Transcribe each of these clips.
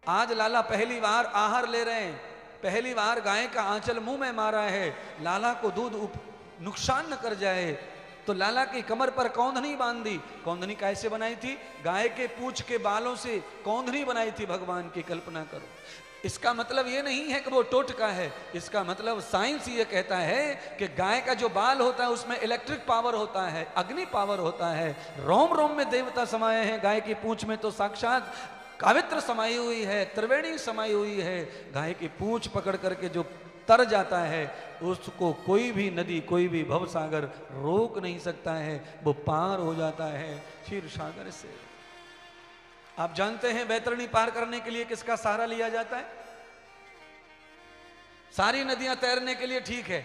आज लाला पहली बार आहार ले रहे हैं, पहली बार गाय का आंचल मुंह में मारा है, लाला को दूध नुकसान न कर जाए तो लाला की कमर पर कौंधनी बांधी। कौंधनी कैसे बनाई थी? गाय के पूंछ के बालों से कौंधनी बनाई थी भगवान की, कल्पना करो। इसका मतलब ये नहीं है कि वो टोटका है, इसका मतलब साइंस ये कहता है कि गाय का जो बाल होता है उसमें इलेक्ट्रिक पावर होता है, अग्नि पावर होता है। रोम रोम में देवता समाये हैं, गाय की पूंछ में तो साक्षात कावित्र समाई हुई है, त्रिवेणी समाई हुई है। गाय की पूंछ पकड़ करके जो तर जाता है उसको कोई भी नदी, कोई भी भवसागर रोक नहीं सकता है, वो पार हो जाता है क्षीर सागर से। आप जानते हैं वैतरणी पार करने के लिए किसका सहारा लिया जाता है? सारी नदियां तैरने के लिए ठीक है,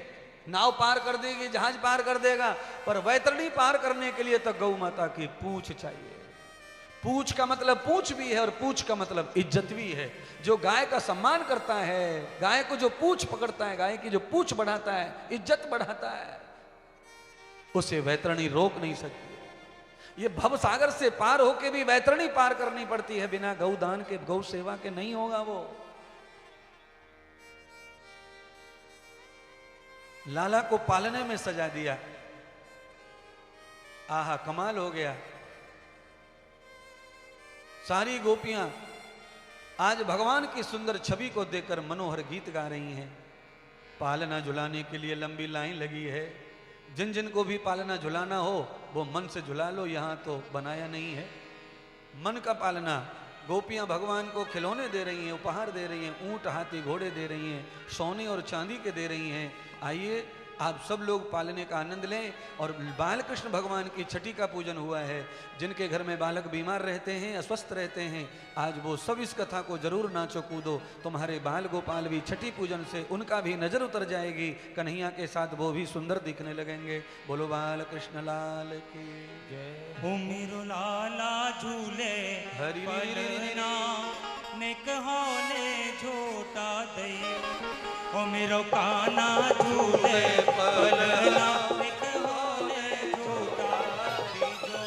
नाव पार कर देगी, जहाज पार कर देगा, पर वैतरणी पार करने के लिए तो गौ माता की पूंछ चाहिए। पूंछ का मतलब पूंछ भी है और पूंछ का मतलब इज्जत भी है। जो गाय का सम्मान करता है, गाय को जो पूंछ पकड़ता है, गाय की जो पूंछ बढ़ाता है, इज्जत बढ़ाता है, उसे वैतरणी रोक नहीं सकती। ये भवसागर से पार होके भी वैतरणी पार करनी पड़ती है, बिना गौदान के, गौ सेवा के नहीं होगा वो। लाला को पालने में सजा दिया, आहा कमाल हो गया। सारी गोपियां आज भगवान की सुंदर छवि को देखकर मनोहर गीत गा रही हैं। पालना झुलाने के लिए लंबी लाइन लगी है। जिन जिन को भी पालना झुलाना हो वो मन से झुला लो, यहां तो बनाया नहीं है। मन का पालना, गोपियां भगवान को खिलौने दे रही हैं, उपहार दे रही हैं, ऊंट हाथी घोड़े दे रही हैं, सोने और चांदी के दे रही हैं। आइए आप सब लोग पालने का आनंद लें। और बाल कृष्ण भगवान की छठी का पूजन हुआ है। जिनके घर में बालक बीमार रहते हैं, अस्वस्थ रहते हैं, आज वो सब इस कथा को जरूर नाचो कूदो। तुम्हारे बाल गोपाल भी छठी पूजन से उनका भी नजर उतर जाएगी, कन्हैया के साथ वो भी सुंदर दिखने लगेंगे। बोलो बाल कृष्ण लाल की जय। ओ मेरो लाला झूले हरि निक होले झोटा दई, ओ मेरो काना झूले पलना निक होले झोटा दीजो।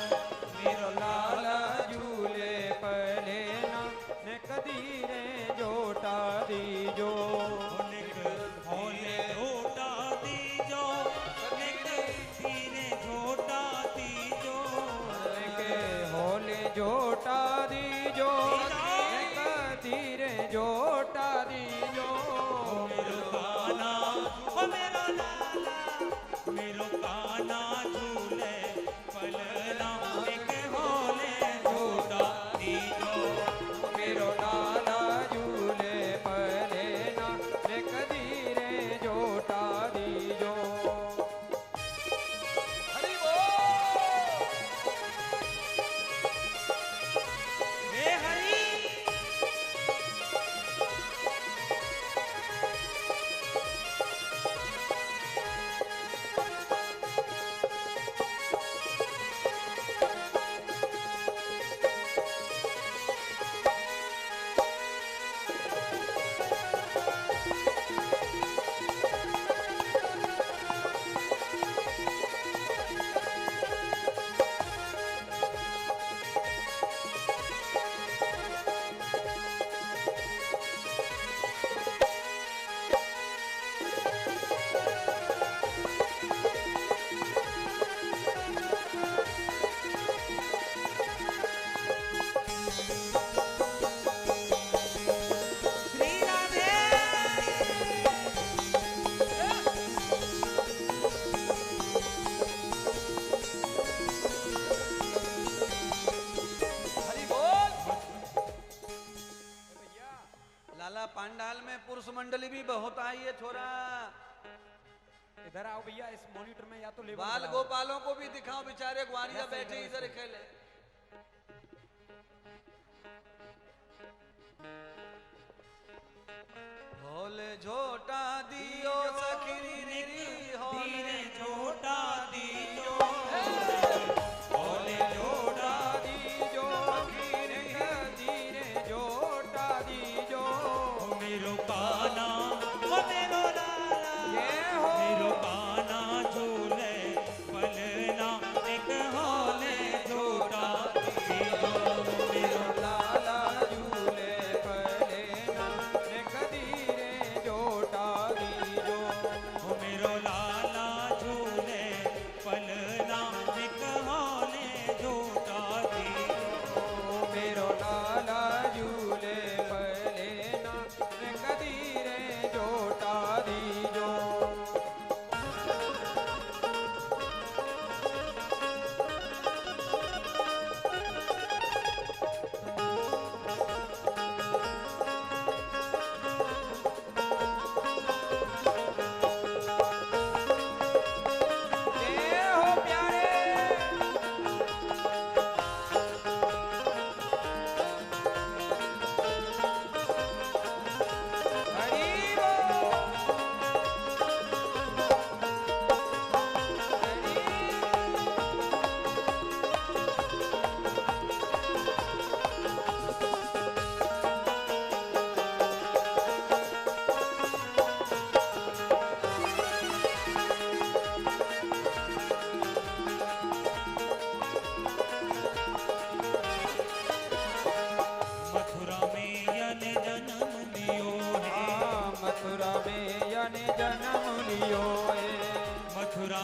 मेरो लाला झूले पलना निक धीरे झोटा दीजो। निक होले झोटा दीजो, निक धीरे झोटा दीजो। निक होले झोटा दीजो, निक धीरे झोटा दीजो। मेरो काना, ओ मेरो लाला, मेरो काना झूले पलना निक होले झोटा दीजो। मेरो लाला झूले पलना निक धीरे झोटा दीजो। हरि बोल। हे हरि। लाला पांडाल में पुरुष मंडली भी बहुत आई है छोरा। इधर आओ भैया, इस मॉनिटर में या तो लेवल बाल बढ़ाओ। गोपालों को भी दिखाओ, बेचारे ग्वारिया बैठे इधर खेले। होले झोटा दियो सखी री, होले झोटा दीजो। ओले झोटा दीजो, धीरे धीरे झोटा दीजो। मेरो काना, ओ मेरो लाला, ये हो। मेरो काना झूले पलना निक होले झोटा दीजो। मेरो लाला झूले पलना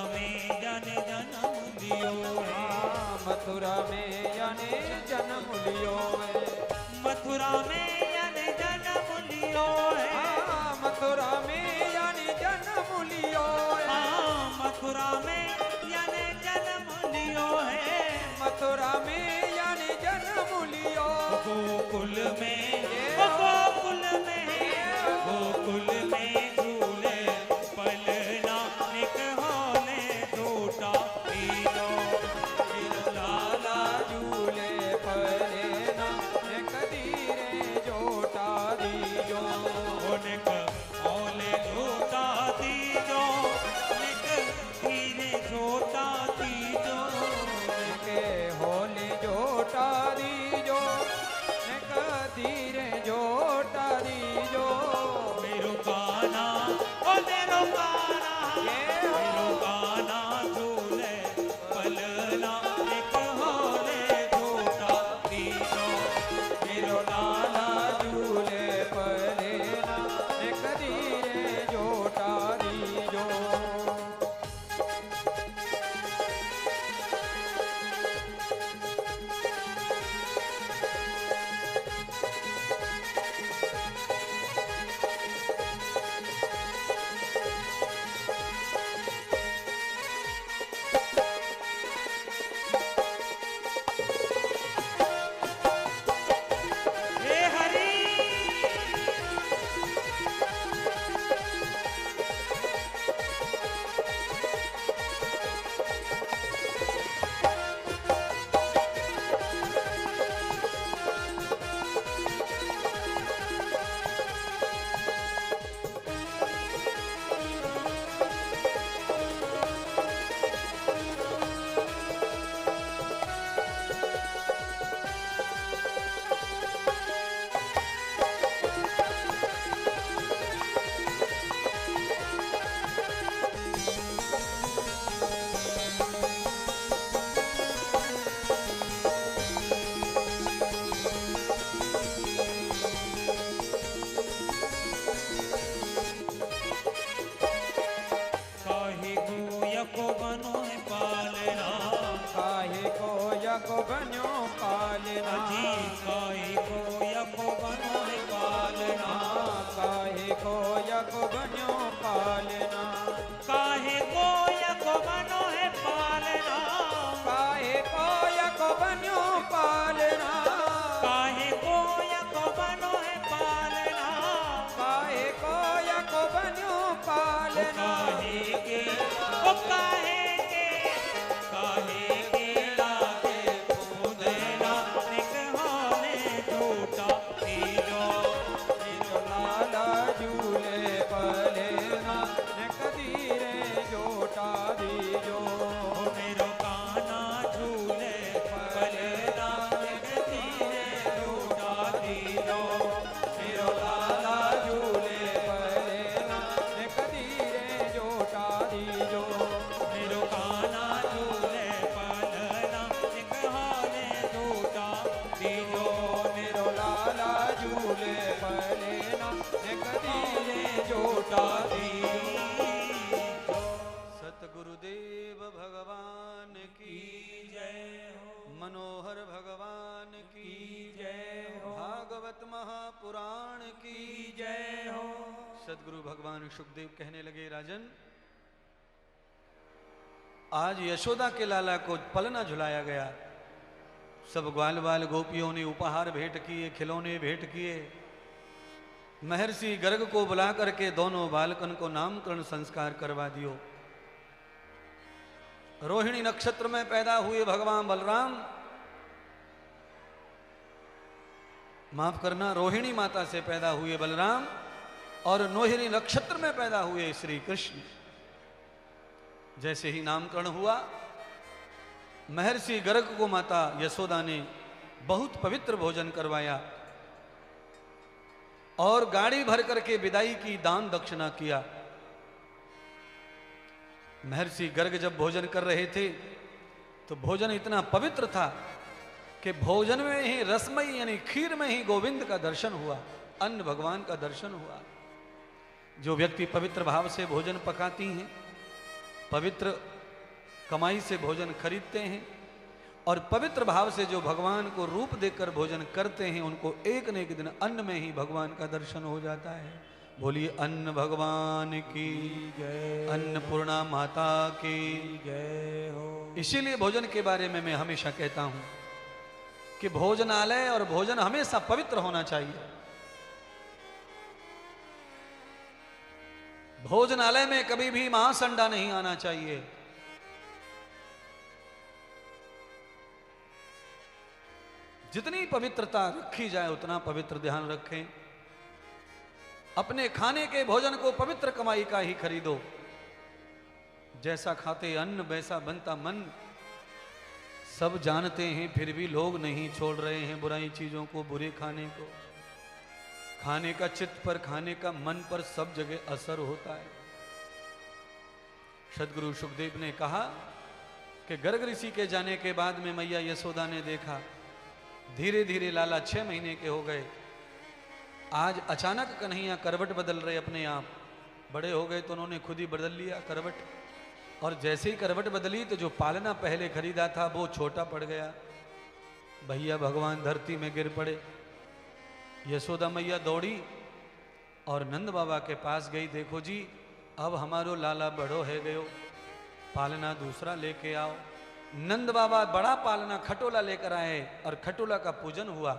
में जाने जन्म लियो है, मथुरा में यानी जन्म लियो है, मथुरा में जाने जन्म लियो है, मथुरा में यानी जन्म लियो है, मथुरा में याने जन्म लियो है, मथुरा में यानी जन्म लियो, गोकुल में, गोकुल में, गोकुल में झूले पलना निक होले झूठा पीलो, लाला झूले पलेना एक धीरे जोटा दीजो, निक होले झूठा दीजो, निक धीरे झूठा दीजो, के होली जोटा दीजो एक धीरे जोटा दीजो, मेरो गाना ओ मेरो गाना, मेरो गाना झूले पलना एक होले झूठा दीजो, मेरो लाला झूले पलेना एक धीरे जोटा दीजो, हे हरि काहे गोया को बनो है पालना, काहे को यको बन्यो पालना, अजी काहे गोया को बनो है पालना, काहे को यको बन्यो पालना, काहे गोया को बनो है पालना, काहे को यको बन्यो पालना, काहे गोया को बनो है पालना, काहे को यको बन्यो पालना, काहे के ओ काहे के लागे पूजना निक होले झूठा पीलो, लाला झूले पलेना एक धीरे जोटा दीजो, मेरो काना झूले पलना एक धीरे झूठा दीजो, मेरो लाला झूले पलेना एक धीरे जोटा दीजो, मेरो काना झूले पलना एक होले झूठा दीजो, मेरो लाला झूले पलेना एक धीरे जोटा दीजो। सतगुरुदेव भगवान की जय हो, मनोहर भगवान की जय हो, भागवत महापुराण की जय हो। सदगुरु भगवान सुखदेव कहने लगे, राजन आज यशोदा के लाला को पलना झुलाया गया, सब ग्वाल बाल गोपियों ने उपहार भेंट किए, खिलौने भेंट किए, महर्षि गर्ग को बुला करके दोनों बालकन को नामकरण संस्कार करवा दियो। रोहिणी नक्षत्र में पैदा हुए भगवान बलराम, माफ करना, रोहिणी माता से पैदा हुए बलराम और रोहिणी नक्षत्र में पैदा हुए श्री कृष्ण। जैसे ही नामकरण हुआ, महर्षि गर्ग को माता यशोदा ने बहुत पवित्र भोजन करवाया और गाड़ी भर करके विदाई की, दान दक्षिणा किया। महर्षि गर्ग जब भोजन कर रहे थे तो भोजन इतना पवित्र था कि भोजन में ही रसमयी यानी खीर में ही गोविंद का दर्शन हुआ, अन्न भगवान का दर्शन हुआ। जो व्यक्ति पवित्र भाव से भोजन पकाती हैं पवित्र कमाई से भोजन खरीदते हैं और पवित्र भाव से जो भगवान को रूप देकर भोजन करते हैं उनको एक न एक दिन अन्न में ही भगवान का दर्शन हो जाता है। बोलिए अन्न भगवान की जय, अन्नपूर्णा माता की जय हो। इसीलिए भोजन के बारे में मैं हमेशा कहता हूं कि भोजनालय और भोजन हमेशा पवित्र होना चाहिए। भोजनालय में कभी भी मांस अंडा नहीं आना चाहिए। जितनी पवित्रता रखी जाए उतना पवित्र ध्यान रखें। अपने खाने के भोजन को पवित्र कमाई का ही खरीदो। जैसा खाते अन्न वैसा बनता मन। सब जानते हैं फिर भी लोग नहीं छोड़ रहे हैं बुराई चीजों को, बुरे खाने को। खाने का चित्त पर, खाने का मन पर सब जगह असर होता है। सदगुरु सुखदेव ने कहा कि गर्ग ऋषि के जाने के बाद में मैया यशोदा ने देखा धीरे धीरे लाला 6 महीने के हो गए। आज अचानक कन्हैया करवट बदल रहे अपने आप। बड़े हो गए तो उन्होंने खुद ही बदल लिया करवट। और जैसे ही करवट बदली तो जो पालना पहले खरीदा था वो छोटा पड़ गया। भैया भगवान धरती में गिर पड़े। यशोदा मैया दौड़ी और नंद बाबा के पास गई। देखो जी अब हमारो लाला बड़ो है गयो, पालना दूसरा लेके आओ। नंद बाबा बड़ा पालना खटोला लेकर आए और खटोला का पूजन हुआ।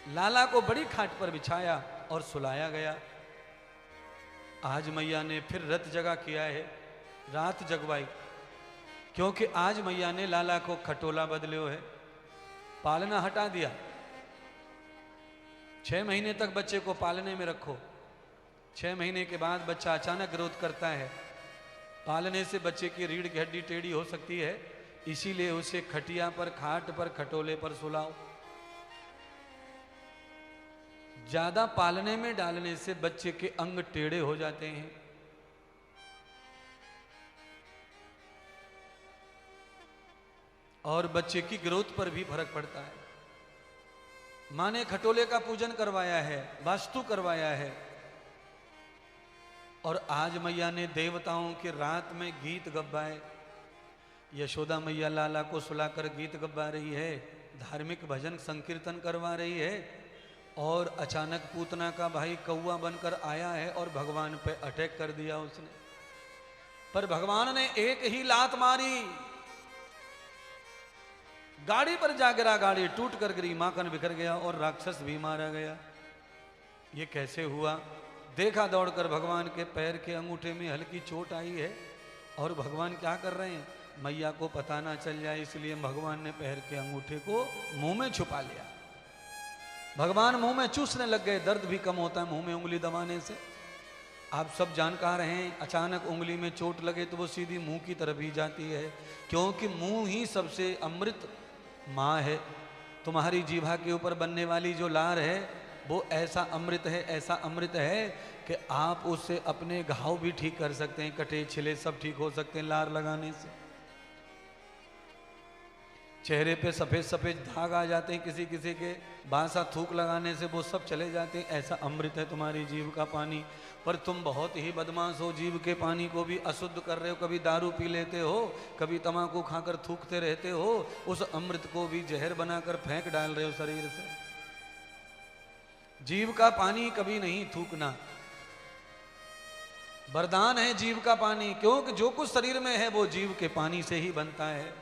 लाला को बड़ी खाट पर बिछाया और सुलाया गया। आज मैया ने फिर रत जगा किया है, रात जगवाई, क्योंकि आज मैया ने लाला को खटोला बदल्यो है, पालना हटा दिया। 6 महीने तक बच्चे को पालने में रखो। 6 महीने के बाद बच्चा अचानक ग्रोथ करता है। पालने से बच्चे की रीढ़ की हड्डी टेढ़ी हो सकती है, इसीलिए उसे खटिया पर, खाट पर, खटोले पर सुलाओ। ज्यादा पालने में डालने से बच्चे के अंग टेढ़े हो जाते हैं। और बच्चे की ग्रोथ पर भी फर्क पड़ता है। मां ने खटोले का पूजन करवाया है, वास्तु करवाया है। और आज मैया ने देवताओं के रात में गीत गवाए। यशोदा मैया लाला को सुलाकर गीत गवा रही है, धार्मिक भजन संकीर्तन करवा रही है। और अचानक पूतना का भाई कौआ बनकर आया है और भगवान पे अटैक कर दिया उसने। पर भगवान ने एक ही लात मारी, गाड़ी पर जा गिरा, गाड़ी टूट कर गिरी, माखन बिखर गया और राक्षस भी मारा गया। ये कैसे हुआ? देखा दौड़कर भगवान के पैर के अंगूठे में हल्की चोट आई है। और भगवान क्या कर रहे हैं? मैया को पता ना चल जाए इसलिए भगवान ने पैर के अंगूठे को मुंह में छुपा लिया। भगवान मुंह में चूसने लग गए। दर्द भी कम होता है मुंह में उंगली दबाने से। आप सब जानकार हैं, अचानक उंगली में चोट लगे तो वो सीधी मुंह की तरफ ही जाती है, क्योंकि मुंह ही सबसे अमृत माँ है। तुम्हारी जीभा के ऊपर बनने वाली जो लार है वो ऐसा अमृत है, ऐसा अमृत है कि आप उससे अपने घाव भी ठीक कर सकते हैं, कटे छिले सब ठीक हो सकते हैं लार लगाने से। चेहरे पे सफ़ेद सफ़ेद दाग आ जाते हैं किसी किसी के, बांसा थूक लगाने से वो सब चले जाते हैं। ऐसा अमृत है तुम्हारी जीभ का पानी। पर तुम बहुत ही बदमाश हो, जीभ के पानी को भी अशुद्ध कर रहे हो। कभी दारू पी लेते हो, कभी तम्बाकू खाकर थूकते रहते हो, उस अमृत को भी जहर बनाकर फेंक डाल रहे हो शरीर से। जीभ का पानी कभी नहीं थूकना, वरदान है जीभ का पानी, क्योंकि जो कुछ शरीर में है वो जीभ के पानी से ही बनता है।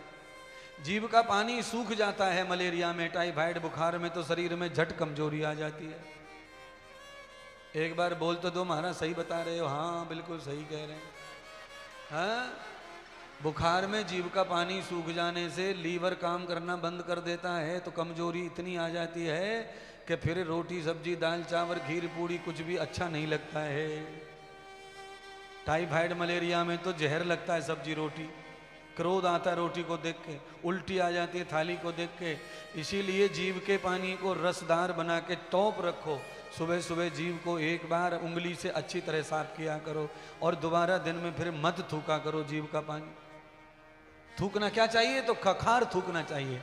जीभ का पानी सूख जाता है मलेरिया में, टाइफाइड बुखार में, तो शरीर में झट कमजोरी आ जाती है। एक बार बोल तो दो महाराज सही बता रहे हो? हाँ बिल्कुल सही कह रहे हैं। हाँ, बुखार में जीभ का पानी सूख जाने से लीवर काम करना बंद कर देता है, तो कमजोरी इतनी आ जाती है कि फिर रोटी सब्जी दाल चावल खीर पूड़ी कुछ भी अच्छा नहीं लगता है। टाइफाइड मलेरिया में तो जहर लगता है सब्जी रोटी। क्रोध आता है रोटी को देख के, उल्टी आ जाती है थाली को देख के। इसीलिए जीभ के पानी को रसदार बना के तोप रखो। सुबह सुबह जीभ को एक बार उंगली से अच्छी तरह साफ किया करो और दोबारा दिन में फिर मत थूका करो जीभ का पानी। थूकना क्या चाहिए? तो खखार थूकना चाहिए,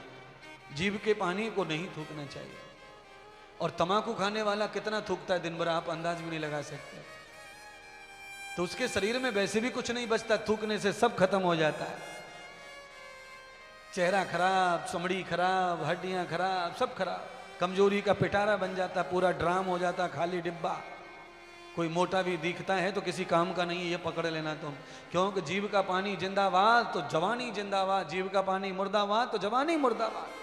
जीभ के पानी को नहीं थूकना चाहिए। और तम्बाकू खाने वाला कितना थूकता है दिन भर, आप अंदाज भी नहीं लगा सकते। तो उसके शरीर में वैसे भी कुछ नहीं बचता, थूकने से सब खत्म हो जाता है। चेहरा खराब, चमड़ी खराब, हड्डियां खराब, सब खराब, कमजोरी का पिटारा बन जाता, पूरा ड्राम हो जाता, खाली डिब्बा। कोई मोटा भी दिखता है तो किसी काम का नहीं है, ये पकड़ लेना तुम। क्योंकि जीव का पानी जिंदाबाद तो जवानी जिंदाबाद, जीव का पानी मुर्दाबाद तो जवानी मुर्दाबाद।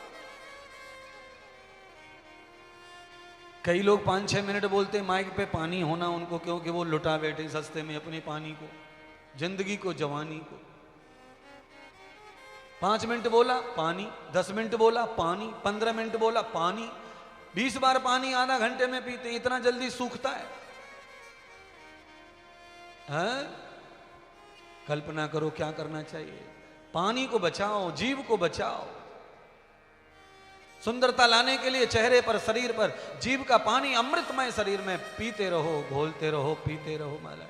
कई लोग 5-6 मिनट बोलते माइक पे पानी होना उनको, क्योंकि वो लुटा बैठे सस्ते में अपने पानी को, जिंदगी को, जवानी को। 5 मिनट बोला पानी, 10 मिनट बोला पानी, 15 मिनट बोला पानी, 20 बार पानी आधा घंटे में पीते, इतना जल्दी सूखता है? कल्पना करो क्या करना चाहिए। पानी को बचाओ, जीव को बचाओ। सुंदरता लाने के लिए चेहरे पर, शरीर पर जीव का पानी अमृतमय शरीर में पीते रहो, घोलते रहो, पीते रहो। माला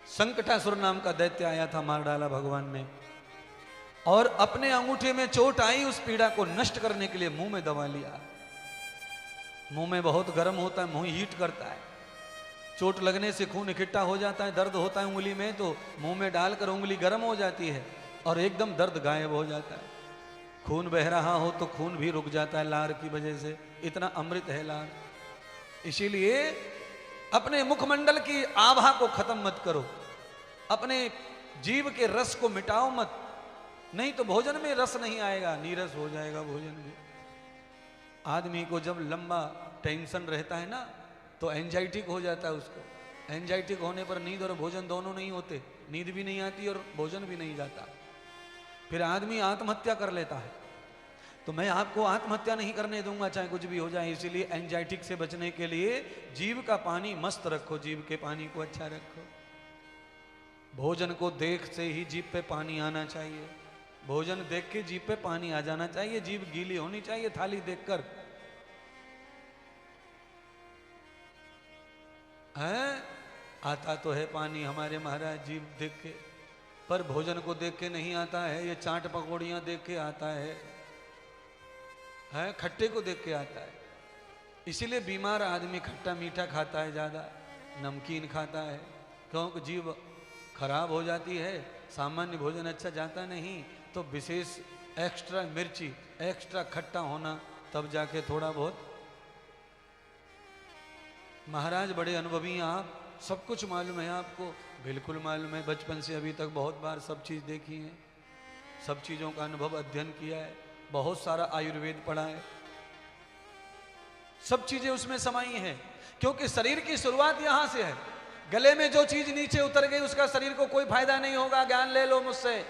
संकटासुर नाम का दैत्य आया था, मार डाला भगवान ने, और अपने अंगूठे में चोट आई, उस पीड़ा को नष्ट करने के लिए मुंह में दबा लिया। मुंह में बहुत गर्म होता है, मुंह हीट करता है, चोट लगने से खून इकट्ठा हो जाता है, दर्द होता है उंगली में, तो मुंह में डालकर उंगली गर्म हो जाती है और एकदम दर्द गायब हो जाता है। खून बह रहा हो तो खून भी रुक जाता है लार की वजह से, इतना अमृत है लार। इसीलिए अपने मुखमंडल की आभा को खत्म मत करो, अपने जीव के रस को मिटाओ मत, नहीं तो भोजन में रस नहीं आएगा, नीरस हो जाएगा भोजन भी। आदमी को जब लंबा टेंशन रहता है ना तो एंजाइटिक हो जाता है उसको। एंजाइटिक होने पर नींद और भोजन दोनों नहीं होते, नींद भी नहीं आती और भोजन भी नहीं जाता, फिर आदमी आत्महत्या कर लेता है। तो मैं आपको आत्महत्या नहीं करने दूंगा चाहे कुछ भी हो जाए। इसीलिए एंजाइटिक से बचने के लिए जीव का पानी मस्त रखो, जीव के पानी को अच्छा रखो। भोजन को देख से ही जीभ पे पानी आना चाहिए, भोजन देख के जीभ पे पानी आ जाना चाहिए, जीभ गीली होनी चाहिए थाली देखकर। है आता तो है पानी हमारे महाराज जीभ देख के, पर भोजन को देख के नहीं आता है। ये चाट पकौड़ियां देख के आता है, खट्टे को देख के आता है। इसीलिए बीमार आदमी खट्टा मीठा खाता है, ज्यादा नमकीन खाता है, क्योंकि जीभ खराब हो जाती है, सामान्य भोजन अच्छा जाता नहीं। तो विशेष एक्स्ट्रा मिर्ची, एक्स्ट्रा खट्टा होना, तब जाके थोड़ा बहुत। महाराज बड़े अनुभवी हैं आप, सब कुछ मालूम है आपको, बिल्कुल मालूम है। बचपन से अभी तक बहुत बार सब चीज़ देखी है, सब चीज़ों का अनुभव अध्ययन किया है, बहुत सारा आयुर्वेद पढ़ा है, सब चीज़ें उसमें समाई हैं। क्योंकि शरीर की शुरुआत यहाँ से है। गले में जो चीज़ नीचे उतर गई उसका शरीर को कोई फायदा नहीं होगा। ज्ञान ले लो मुझसे।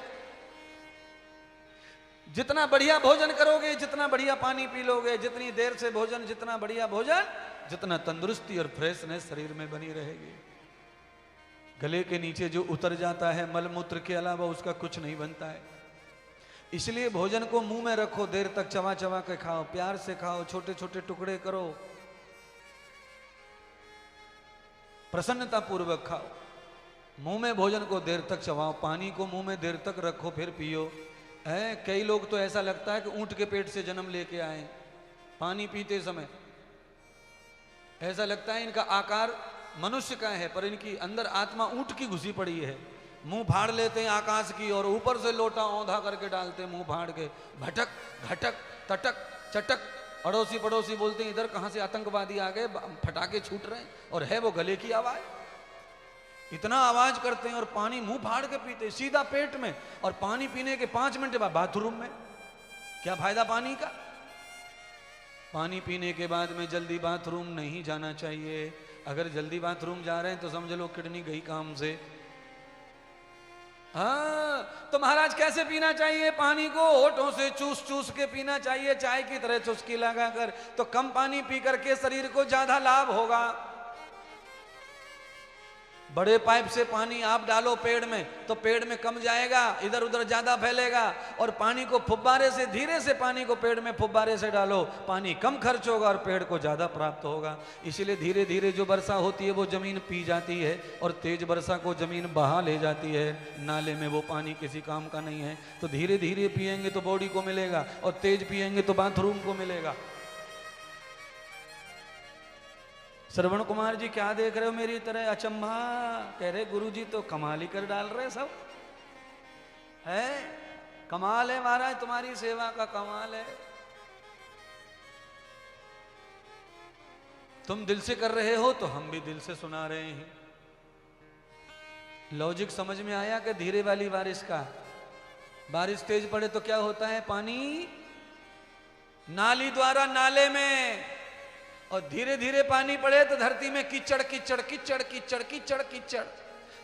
जितना बढ़िया भोजन करोगे, जितना बढ़िया पानी पी लोगे, जितनी देर से भोजन, जितना बढ़िया भोजन, जितना तंदुरुस्ती और फ्रेशनेस शरीर में बनी रहेगी। गले के नीचे जो उतर जाता है मलमूत्र के अलावा उसका कुछ नहीं बनता है। इसलिए भोजन को मुंह में रखो, देर तक चबा चबा के खाओ, प्यार से खाओ, छोटे छोटे टुकड़े करो, प्रसन्नता पूर्वक खाओ। मुंह में भोजन को देर तक चबाओ, पानी को मुंह में देर तक रखो फिर पियो। कई लोग तो ऐसा लगता है कि ऊंट के पेट से जन्म लेके आए पानी पीते समय, ऐसा लगता है इनका आकार मनुष्य का है पर इनकी अंदर आत्मा ऊंट की घुसी पड़ी है। मुंह फाड़ लेते हैं आकाश की और ऊपर से लोटा औंधा करके डालते हैं, मुंह फाड़ के, भटक घटक तटक चटक। अड़ोसी पड़ोसी बोलते हैं इधर कहां से आतंकवादी आ गए, फटाके छूट रहे हैं, और है वो गले की आवाज। इतना आवाज करते हैं और पानी मुंह फाड़ के पीते हैं, सीधा पेट में, और पानी पीने के 5 मिनट बाद बाथरूम में। क्या फायदा पानी का? पानी पीने के बाद में जल्दी बाथरूम नहीं जाना चाहिए। अगर जल्दी बाथरूम जा रहे हैं तो समझ लो किडनी गई काम से। हाँ, तो महाराज कैसे पीना चाहिए पानी को? होठों से चूस चूस के पीना चाहिए, चाय की तरह चुस्की लगाकर। तो कम पानी पी करके शरीर को ज्यादा लाभ होगा। बड़े पाइप से पानी आप डालो पेड़ में तो पेड़ में कम जाएगा, इधर उधर ज्यादा फैलेगा। और पानी को फुब्बारे से, धीरे से पानी को पेड़ में फुब्बारे से डालो, पानी कम खर्च होगा और पेड़ को ज्यादा प्राप्त होगा। इसीलिए धीरे धीरे जो वर्षा होती है वो जमीन पी जाती है, और तेज वर्षा को जमीन बहा ले जाती है। नाले में वो पानी किसी काम का नहीं है। तो धीरे धीरे पिएंगे तो बॉडी को मिलेगा, और तेज पिएंगे तो बाथरूम को मिलेगा। श्रवण कुमार जी क्या देख रहे हो मेरी तरह अचंभा? कह रहे गुरु जी तो कमाल ही कर डाल रहे सब है। कमाल है महाराज, तुम्हारी सेवा का कमाल है। तुम दिल से कर रहे हो तो हम भी दिल से सुना रहे हैं। लॉजिक समझ में आया कि धीरे वाली बारिश का? बारिश तेज पड़े तो क्या होता है? पानी नाली द्वारा नाले में, और धीरे धीरे पानी पड़े तो धरती में कीचड़ कीचड़ कीचड़ कीचड़ कीचड़ कीचड़।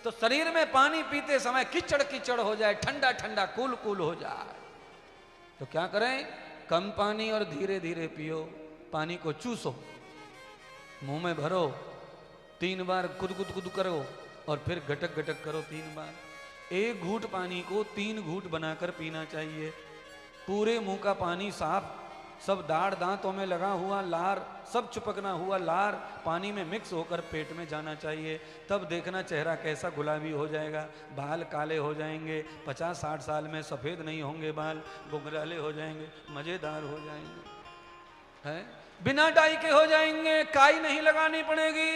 तो शरीर में पानी पीते समय कीचड़ कीचड़ हो जाए, ठंडा ठंडा कूल कूल हो जाए, तो क्या करें? कम पानी और धीरे धीरे पियो। पानी को चूसो, मुंह में भरो, 3 बार कुद कुद कुद करो और फिर गटक गटक करो 3 बार। 1 घूंट पानी को 3 घूंट बनाकर पीना चाहिए। पूरे मुंह का पानी साफ, सब दाढ़ दांतों में लगा हुआ लार, सब चिपकना हुआ लार पानी में मिक्स होकर पेट में जाना चाहिए। तब देखना चेहरा कैसा गुलाबी हो जाएगा, बाल काले हो जाएंगे, 50-60 साल में सफ़ेद नहीं होंगे बाल, घुंघराले हो जाएंगे, मज़ेदार हो जाएंगे, है बिना डाई के हो जाएंगे, काई नहीं लगानी पड़ेगी।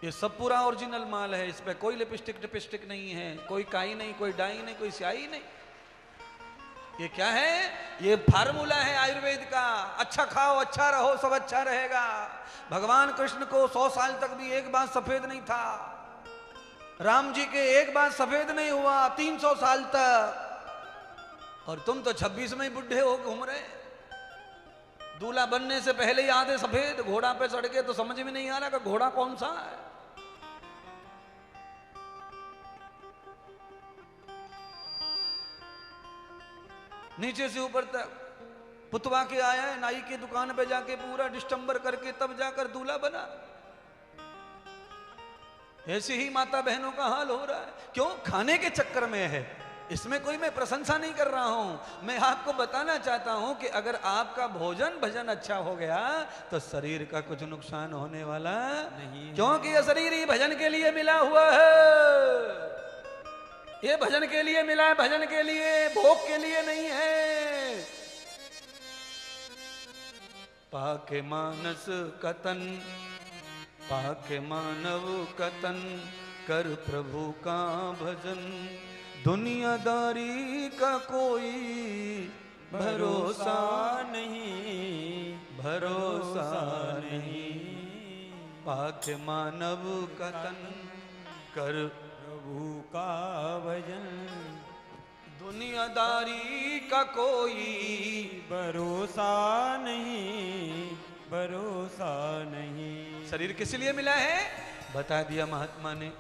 ये सब पूरा ओरिजिनल माल है, इस पे कोई लिपस्टिक टिपिस्टिक नहीं है, कोई काई नहीं, कोई डाई नहीं, कोई स्याही नहीं। ये क्या है? ये फार्मूला है आयुर्वेद का। अच्छा खाओ, अच्छा रहो, सब अच्छा रहेगा। भगवान कृष्ण को 100 साल तक भी एक बार सफेद नहीं था। राम जी के एक बार सफेद नहीं हुआ 300 साल तक, और तुम तो 26 में ही बुढ़े हो घूम रहे। दूल्हा बनने से पहले ही आधे सफेद, घोड़ा पे चढ़ के तो समझ में नहीं आ रहा कि घोड़ा कौन सा है। नीचे से ऊपर तक पुतवा के आया है, नाई की दुकान पे जाके पूरा डिस्टम्बर करके तब जाकर दूल्हा बना। ऐसे ही माता बहनों का हाल हो रहा है। क्यों? खाने के चक्कर में है। इसमें कोई मैं प्रशंसा नहीं कर रहा हूं, मैं आपको बताना चाहता हूं कि अगर आपका भोजन भजन अच्छा हो गया तो शरीर का कुछ नुकसान होने वाला नहीं, क्योंकि यह शरीर ही भजन के लिए मिला हुआ है। ये भजन के लिए मिला है, भजन के लिए, भोग के लिए नहीं है। पाके मानस कतन, पाके मानव कतन, कर प्रभु का भजन। दुनियादारी का कोई भरोसा नहीं, भरोसा नहीं। पाके मानव कतन, कर प्रभु का भजन। दुनियादारी का कोई भरोसा नहीं, भरोसा नहीं। शरीर किस लिए मिला है? बता दिया महात्मा ने।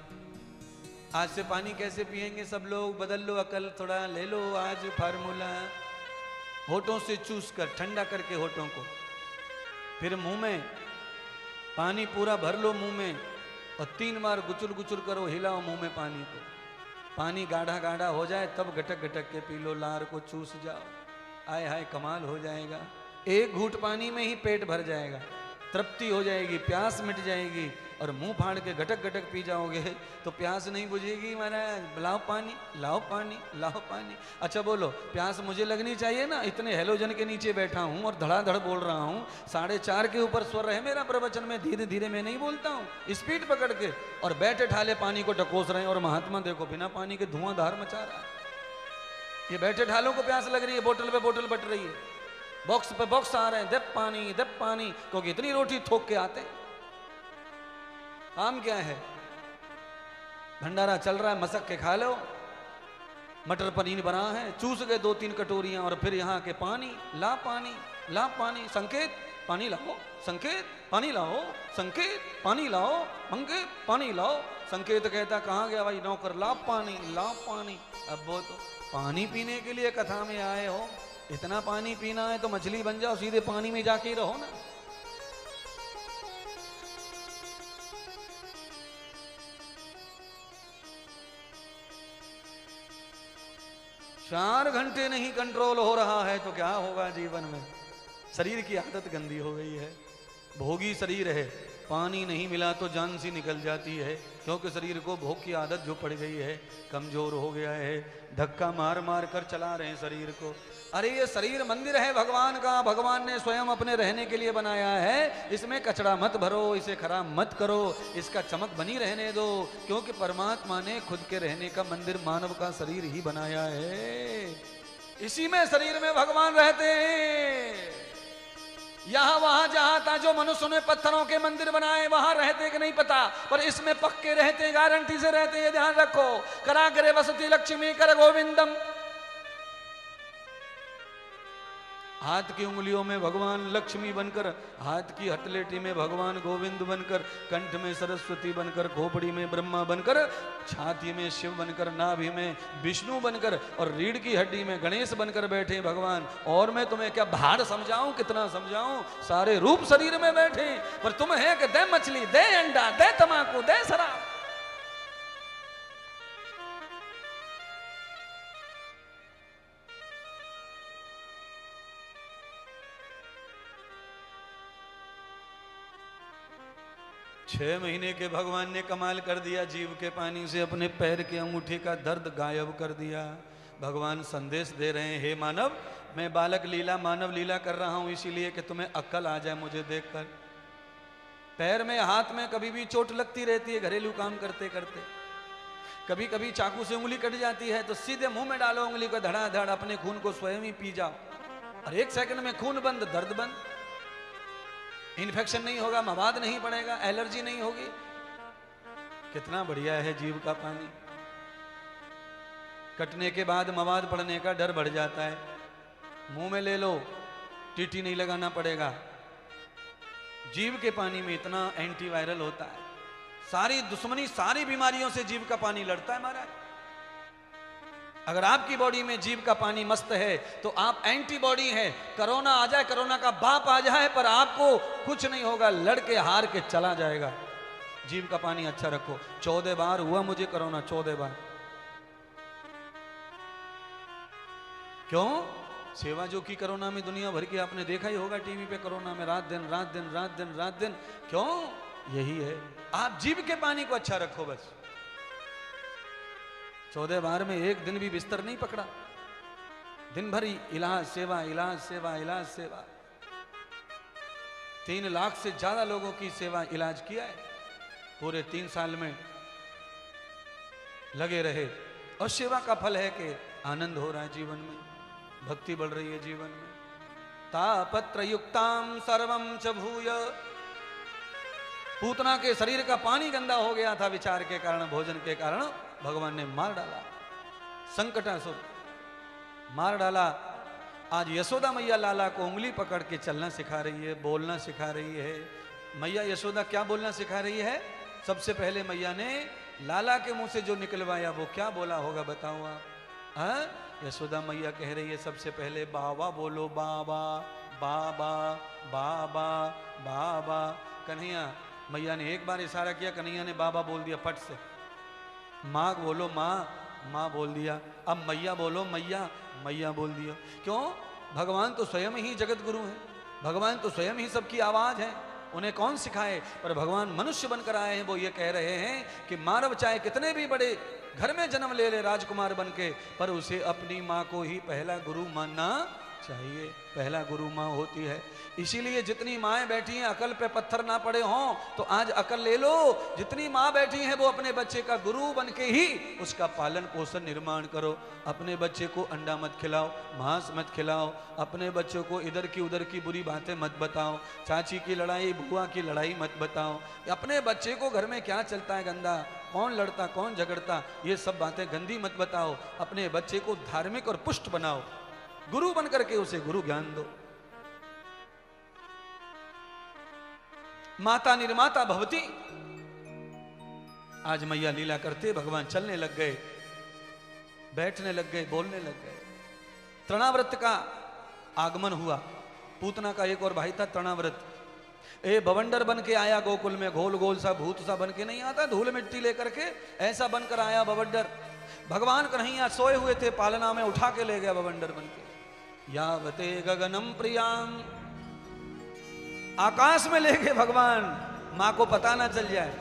आज से पानी कैसे पिएंगे सब लोग? बदल लो अकल, थोड़ा ले लो आज फार्मूला। होठों से चूस कर ठंडा करके होठों को, फिर मुंह में पानी पूरा भर लो मुंह में, और 3 बार गुचुर गुचुर करो, हिलाओ मुंह में पानी को। पानी गाढ़ा गाढ़ा हो जाए तब गटक गटक के पी लो, लार को चूस जाओ। आय हाय कमाल हो जाएगा। 1 घूंट पानी में ही पेट भर जाएगा, तृप्ति हो जाएगी, प्यास मिट जाएगी। और मुंह फाड़ के गटक गटक पी जाओगे तो प्यास नहीं बुझेगी महाराज। लाओ पानी, लाओ पानी, लाओ पानी। अच्छा बोलो, प्यास मुझे लगनी चाहिए ना? इतने हेलोजन के नीचे बैठा हूं और धड़ाधड़ बोल रहा हूं, 4.5 के ऊपर स्वर है मेरा प्रवचन में, धीरे धीरे मैं नहीं बोलता हूं, स्पीड पकड़ के। और बैठे ठाले पानी को टकोस रहे हैं, और महात्मा देखो बिना पानी के धुआंधार मचा रहा है। ये बैठे ठालों को प्यास लग रही है, बोतल पे बोतल बट रही है, बॉक्स पे बॉक्स आ रहे हैं, दे पानी, क्योंकि इतनी रोटी थोक के आते हैं। काम क्या है? भंडारा चल रहा है, मसक के खा लो। मटर पनीर बना है, चूस गए 2-3 कटोरियां, और फिर यहाँ के पानी, ला पानी, ला पानी, संकेत पानी लाओ, संकेत पानी लाओ, संकेत पानी लाओ, संकेत पानी लाओ। संकेत कहता कहाँ गया भाई नौकर? ला पानी, ला पानी। अब वो तो पानी पीने के लिए कथा में आए हो, इतना पानी पीना है तो मछली बन जाओ, सीधे पानी में जाके रहो ना। 4 घंटे नहीं कंट्रोल हो रहा है तो क्या होगा जीवन में? शरीर की आदत गंदी हो गई है, भोगी शरीर है। पानी नहीं मिला तो जान सी निकल जाती है, क्योंकि शरीर को भोग की आदत जो पड़ गई है, कमजोर हो गया है। धक्का मार मार कर चला रहे हैं शरीर को। अरे ये शरीर मंदिर है भगवान का, भगवान ने स्वयं अपने रहने के लिए बनाया है। इसमें कचरा मत भरो, इसे खराब मत करो, इसका चमक बनी रहने दो, क्योंकि परमात्मा ने खुद के रहने का मंदिर मानव का शरीर ही बनाया है। इसी में शरीर में भगवान रहते हैं। यहां वहां जहां था जो मनुष्य ने पत्थरों के मंदिर बनाए वहां रहते कि नहीं पता, पर इसमें पक्के रहते, गारंटी से रहते, ये ध्यान रखो। कराग्रे वसति लक्ष्मी कर गोविंदम। हाथ की उंगलियों में भगवान लक्ष्मी बनकर, हाथ की हथेली में भगवान गोविंद बनकर, कंठ में सरस्वती बनकर, खोपड़ी में ब्रह्मा बनकर, छाती में शिव बनकर, नाभि में विष्णु बनकर और रीढ़ की हड्डी में गणेश बनकर बैठे भगवान। और मैं तुम्हें क्या भाड़ समझाऊं, कितना समझाऊं, सारे रूप शरीर में बैठे। पर तुम है कि दे मछली, दे अंडा, दे तमाकू, दे शराब। छह महीने के भगवान ने कमाल कर दिया, जीव के पानी से अपने पैर के अंगूठे का दर्द गायब कर दिया। भगवान संदेश दे रहे हैं, हे मानव, मैं बालक लीला, मानव लीला कर रहा हूं इसीलिए कि तुम्हें अक्ल आ जाए मुझे देखकर। पैर में, हाथ में कभी भी चोट लगती रहती है घरेलू काम करते करते, कभी कभी चाकू से उंगली कट जाती है तो सीधे मुंह में डालो उंगली को, धड़ाधड़ अपने खून को स्वयं ही पी जाओ और 1 सेकंड में खून बंद, दर्द बंद। इन्फेक्शन नहीं होगा, मवाद नहीं पड़ेगा, एलर्जी नहीं होगी। कितना बढ़िया है जीव का पानी। कटने के बाद मवाद पड़ने का डर बढ़ जाता है, मुंह में ले लो, टीटी नहीं लगाना पड़ेगा। जीव के पानी में इतना एंटीवायरल होता है, सारी दुश्मनी, सारी बीमारियों से जीव का पानी लड़ता है महाराज। अगर आपकी बॉडी में जीव का पानी मस्त है तो आप एंटीबॉडी है। कोरोना आ जाए, कोरोना का बाप आ जाए, पर आपको कुछ नहीं होगा, लड़के हार के चला जाएगा। जीव का पानी अच्छा रखो। 14 बार हुआ मुझे कोरोना, 14 बार। क्यों? सेवा जो की कोरोना में दुनिया भर की, आपने देखा ही होगा टीवी पे, कोरोना में रात दिन रात दिन रात दिन रात दिन। क्यों? यही है, आप जीव के पानी को अच्छा रखो बस। 14 बार में एक दिन भी बिस्तर नहीं पकड़ा, दिन भर इलाज सेवा, इलाज सेवा, इलाज सेवा। 3 लाख से ज्यादा लोगों की सेवा, इलाज किया है पूरे 3 साल में, लगे रहे। और सेवा का फल है कि आनंद हो रहा है जीवन में, भक्ति बढ़ रही है जीवन में। तापत्र युक्ताम सर्वम च भूय। पूतना के शरीर का पानी गंदा हो गया था विचार के कारण, भोजन के कारण, भगवान ने मार डाला, संकटासुर मार डाला। आज यशोदा मैया लाला को उंगली पकड़ के चलना सिखा रही है, बोलना सिखा रही है। मैया यशोदा क्या बोलना सिखा रही है? सबसे पहले मैया ने लाला के मुंह से जो निकलवाया वो क्या बोला होगा बताओ आप? हाँ, यशोदा मैया कह रही है सबसे पहले बाबा बोलो, बाबा बाबा बाबा बाबा। कन्हैया, मैया ने एक बार इशारा किया, कन्हैया ने बाबा बोल दिया फट से। माँ बोलो माँ, माँ बोल दिया। अब मैया बोलो मैया, मैया बोल दिया। क्यों? भगवान तो स्वयं ही जगत गुरु हैं, भगवान तो स्वयं ही सबकी आवाज है, उन्हें कौन सिखाए? पर भगवान मनुष्य बनकर आए हैं, वो ये कह रहे हैं कि मानव चाहे कितने भी बड़े घर में जन्म ले ले राजकुमार बनके, पर उसे अपनी माँ को ही पहला गुरु मानना चाहिए। पहला गुरु माँ होती है। इसीलिए जितनी माएँ बैठी हैं अकल पे पत्थर ना पड़े हों तो आज अकल ले लो। जितनी माँ बैठी हैं वो अपने बच्चे का गुरु बन के ही उसका पालन पोषण निर्माण करो। अपने बच्चे को अंडा मत खिलाओ, मांस मत खिलाओ, अपने बच्चों को इधर की उधर की बुरी बातें मत बताओ, चाची की लड़ाई बुआ की लड़ाई मत बताओ। अपने बच्चे को घर में क्या चलता है गंदा, कौन लड़ता कौन झगड़ता, ये सब बातें गंदी मत बताओ। अपने बच्चे को धार्मिक और पुष्ट बनाओ, गुरु बन करके उसे गुरु ज्ञान दो। माता निर्माता भवती। आज मैया लीला करते भगवान चलने लग गए, बैठने लग गए, बोलने लग गए। तृणाव्रत का आगमन हुआ। पूतना का एक और भाई था तृणाव्रत। बवंडर बन के आया गोकुल में, गोल गोल सा भूत सा बन के नहीं आता, धूल मिट्टी लेकर के, ऐसा बनकर आया बवंडर। भगवान कन्हैया सोए हुए थे, पालना में उठा के ले गया बवंडर बन के। यावते गगनम प्रियाम, आकाश में ले गए भगवान, मां को पता ना चल जाए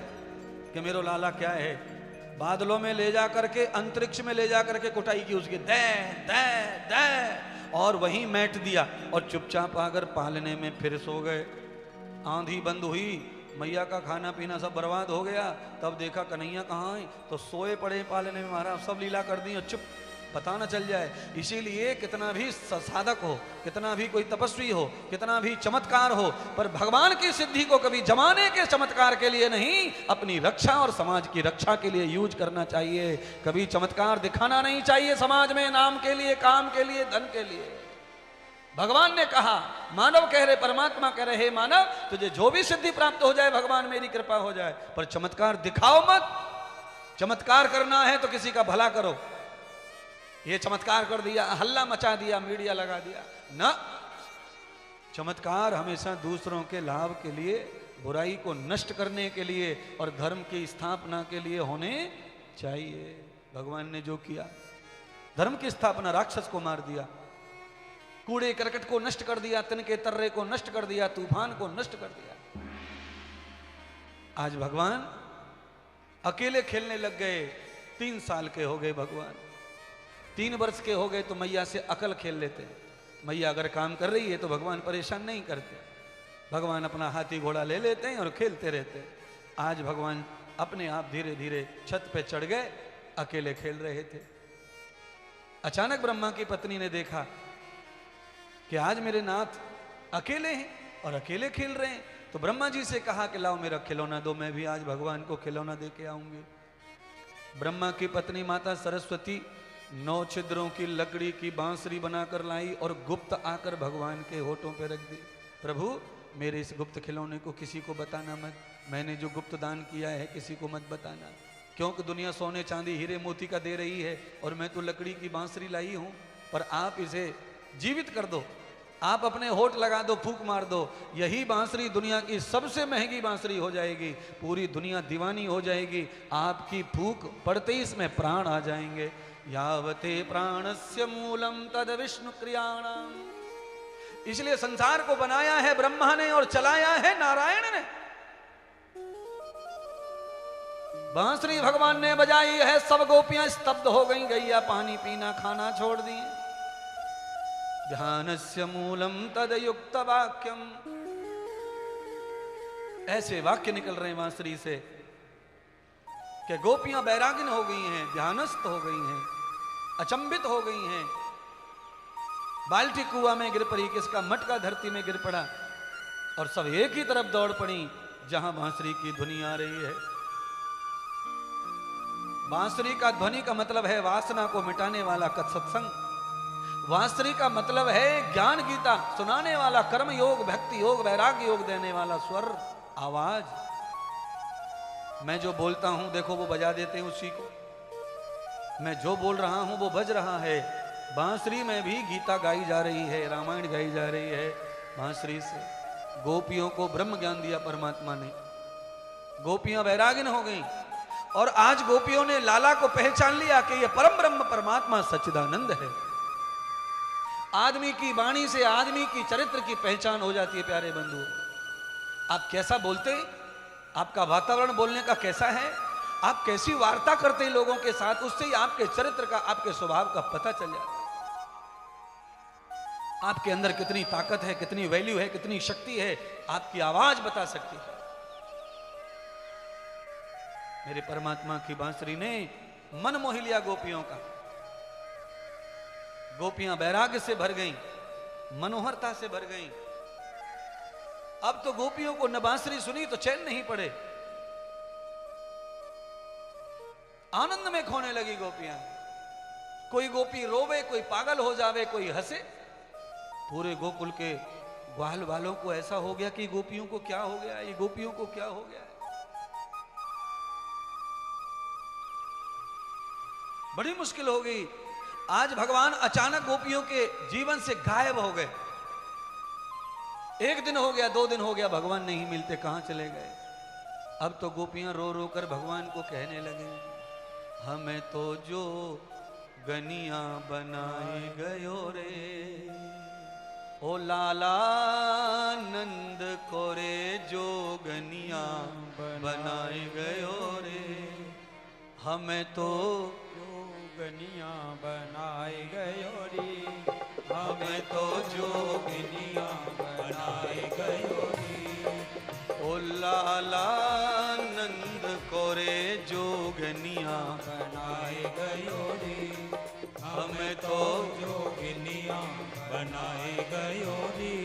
कि मेरो लाला क्या है। बादलों में ले जा करके, अंतरिक्ष में ले जा करके कुटाई की उसकी, दे दे दे। और वहीं मैट दिया और चुपचाप आकर पालने में फिर सो गए। आंधी बंद हुई, मैया का खाना पीना सब बर्बाद हो गया। तब देखा कन्हैया कहाँ है, तो सोए पड़े पालने में महाराज, सब लीला कर दी और चुप, पता न चल जाए। इसीलिए कितना भी साधक हो, कितना भी कोई तपस्वी हो, कितना भी चमत्कार हो, पर भगवान की सिद्धि को कभी जमाने के चमत्कार के लिए नहीं, अपनी रक्षा और समाज की रक्षा के लिए यूज करना चाहिए। कभी चमत्कार दिखाना नहीं चाहिए समाज में, नाम के लिए, काम के लिए, धन के लिए। भगवान ने कहा, मानव कह रहे, परमात्मा कह रहे, हे मानव तुझे जो भी सिद्धि प्राप्त हो जाए भगवान मेरी कृपा हो जाए, पर चमत्कार दिखाओ मत। चमत्कार करना है तो किसी का भला करो। ये चमत्कार कर दिया, हल्ला मचा दिया, मीडिया लगा दिया, ना। चमत्कार हमेशा दूसरों के लाभ के लिए, बुराई को नष्ट करने के लिए और धर्म की स्थापना के लिए होने चाहिए। भगवान ने जो किया, धर्म की स्थापना, राक्षस को मार दिया, कूड़े करकट को नष्ट कर दिया, तिनके तर्रे को नष्ट कर दिया, तूफान को नष्ट कर दिया। आज भगवान अकेले खेलने लग गए। 3 साल के हो गए भगवान, 3 वर्ष के हो गए तो मैया से अकल खेल लेते हैं। मैया अगर काम कर रही है तो भगवान परेशान नहीं करते, भगवान अपना हाथी घोड़ा ले लेते हैं और खेलते रहते हैं। आज भगवान अपने आप धीरे धीरे छत पे चढ़ गए, अकेले खेल रहे थे। अचानक ब्रह्मा की पत्नी ने देखा कि आज मेरे नाथ अकेले हैं और अकेले खेल रहे हैं, तो ब्रह्मा जी से कहा कि लाओ मेरा खिलौना दो, मैं भी आज भगवान को खिलौना दे के आऊंगी। ब्रह्मा की पत्नी माता सरस्वती 9 छिद्रों की लकड़ी की बांसुरी बनाकर लाई और गुप्त आकर भगवान के होठों पे रख दी। प्रभु मेरे इस गुप्त खिलौने को किसी को बताना मत, मैंने जो गुप्त दान किया है किसी को मत बताना, क्योंकि दुनिया सोने चांदी हीरे मोती का दे रही है और मैं तो लकड़ी की बांसुरी लाई हूं, पर आप इसे जीवित कर दो, आप अपने होठ लगा दो, फूंक मार दो, यही बांसुरी दुनिया की सबसे महंगी बांसुरी हो जाएगी, पूरी दुनिया दीवानी हो जाएगी, आपकी फूंक पड़ते ही इसमें प्राण आ जाएंगे। यावते प्राणस्य मूलम तद विष्णु क्रियाणाम। इसलिए संसार को बनाया है ब्रह्मा ने और चलाया है नारायण ने। बांसुरी भगवान ने बजाई है, सब गोपियां स्तब्ध हो गई, गैया पानी पीना खाना छोड़ दिए। ध्यानस्य मूलम तद युक्त वाक्यम, ऐसे वाक्य निकल रहे हैं बांसुरी से कि गोपियां बैरागिन हो गई हैं, ध्यानस्थ हो गई हैं, अचंभित हो गई हैं। बाल्टी कुआं में गिर पड़ी, किसका मटका धरती में गिर पड़ा और सब एक ही तरफ दौड़ पड़ी जहां बांसुरी की ध्वनि आ रही है। बांसुरी का ध्वनि का मतलब है वासना को मिटाने वाला सत्संग, बांसुरी का मतलब है ज्ञान गीता सुनाने वाला, कर्म योग, भक्ति योग, वैराग्य योग देने वाला स्वर, आवाज। मैं जो बोलता हूं देखो वो बजा देते हैं उसी को, मैं जो बोल रहा हूं वो बज रहा है। बांसुरी में भी गीता गाई जा रही है, रामायण गाई जा रही है बांसुरी से। गोपियों को ब्रह्म ज्ञान दिया परमात्मा ने, गोपियां वैरागिन हो गई और आज गोपियों ने लाला को पहचान लिया कि ये परम ब्रह्म परमात्मा सच्चिदानंद है। आदमी की वाणी से आदमी की चरित्र की पहचान हो जाती है। प्यारे बंधु, आप कैसा बोलते हैं, आपका वातावरण बोलने का कैसा है, आप कैसी वार्ता करते हैं लोगों के साथ, उससे ही आपके चरित्र का, आपके स्वभाव का पता चल जाता है। आपके अंदर कितनी ताकत है, कितनी वैल्यू है, कितनी शक्ति है, आपकी आवाज बता सकती है। मेरे परमात्मा की बांसुरी ने मन मोह लिया गोपियों का। गोपियां वैराग्य से भर गईं, मनोहरता से भर गईं। अब तो गोपियों को न बांसुरी सुनी तो चैन नहीं पड़े, आनंद में खोने लगी गोपियां। कोई गोपी रोवे, कोई पागल हो जावे, कोई हंसे। पूरे गोकुल के ग्वाल वालों को ऐसा हो गया कि गोपियों को क्या हो गया, ये गोपियों को क्या हो गया। बड़ी मुश्किल हो गई। आज भगवान अचानक गोपियों के जीवन से गायब हो गए। 1 दिन हो गया, 2 दिन हो गया, भगवान नहीं मिलते, कहां चले गए। अब तो गोपियां रो रो कर भगवान को कहने लगे, हमें तो जो गनिया बनाए गयो रे, ओ लाला नंद को रे, जो गनिया बनाए गयो रे, हमें तो गनिया बनाए गयो रे, हमें तो जोगिनिया बनाए गयो रे। ओ लालानंद कोरे जोगनिया बनाए गयो रे। हमें तो जोगिनिया बनाए गयो रे।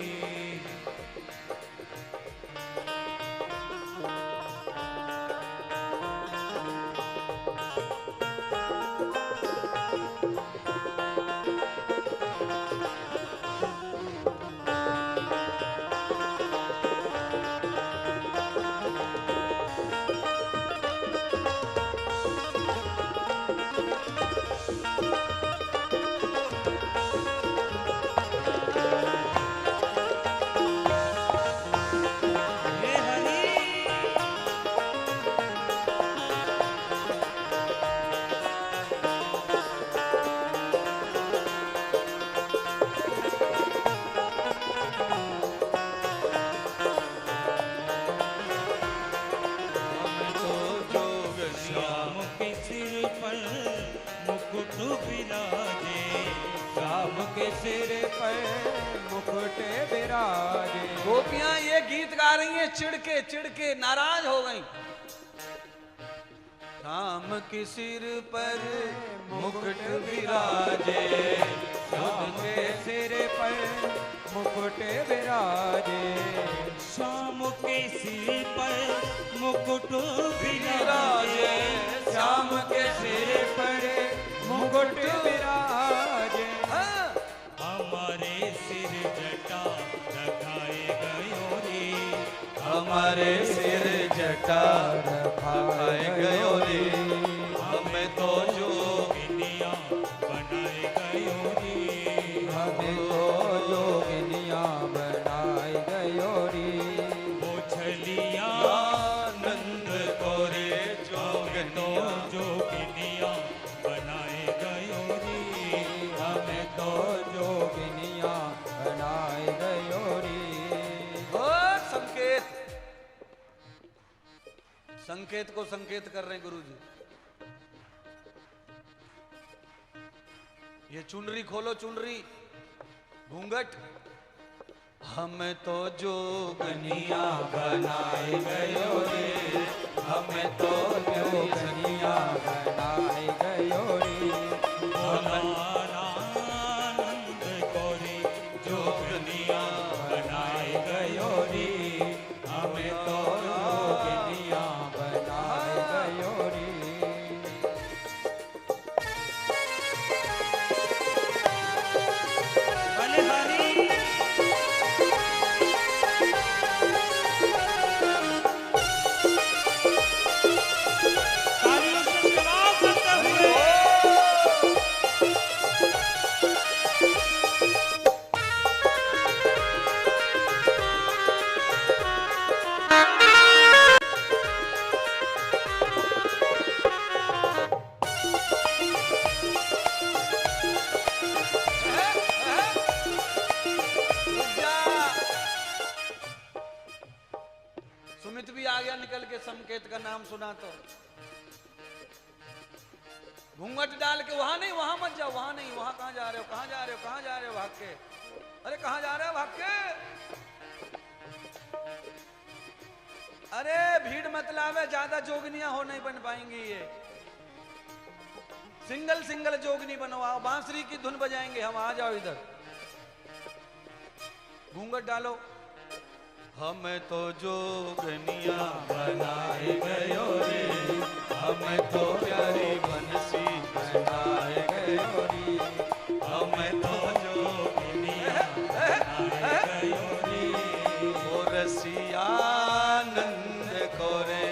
सिर पर मुकुट विराजे। गोपियां ये गीत गा रही हैं चिढ़ के नाराज हो गई। राम के सिर पर मुकुट विराजे, राम के सिर पर मुकुट विराजे। श्याम के सिर पर मुकुट विराजे, श्याम के सिर पर मुकुट विराजे। हमारे सिर जटा रखाए गयो रे। हमारे सिर जटा रखाए गयो रे। हमें तो जोगिनिया बनाए गयो रे। हमें तो जोगिनिया बनाए गयो रे। वो छलिया आनंद कोरे जोगनिया जोगिनिया बनाए गयो रे। हमें तो जोगिनिया बनाए गयो रे। ओ संकेत, संकेत को संकेत कर रहे हैं गुरुजी। ये चुनरी खोलो, चुनरी घूंघट। हमें तो जोगनिया बनाए गयो रे। हमें तो जोगिनिया बनाए गयो रे। आनंद कोरे जोगिनिया बनाए गयो रे। हमें तो जोगिनिया बनाए गयो रे। बलिहारी तालियों से सलाम करते हुए सुमित भी आ गया निकल के, संकेत का नाम सुना तो। घूंघट डाल के वहां नहीं, वहां मत जाओ, वहां नहीं, वहां कहां जा रहे हो, कहां जा रहे हो, कहां जा रहे हो भाग के? अरे कहां जा रहे हो भाग के? अरे भीड़ मत लावे, ज्यादा जोगनियां हो नहीं बन पाएंगी ये। सिंगल सिंगल जोगनी बनवाओ, बांसुरी की धुन बजाएंगे हम। आ जाओ इधर, घूंघट डालो। हमें तो जोगनिया बनाए गयो रे। हमें तो प्यारी बंसी बनाए गयो रे। हमें तो जोगनिया बनाए गयो रे। ओ रसिया आनंद कोरे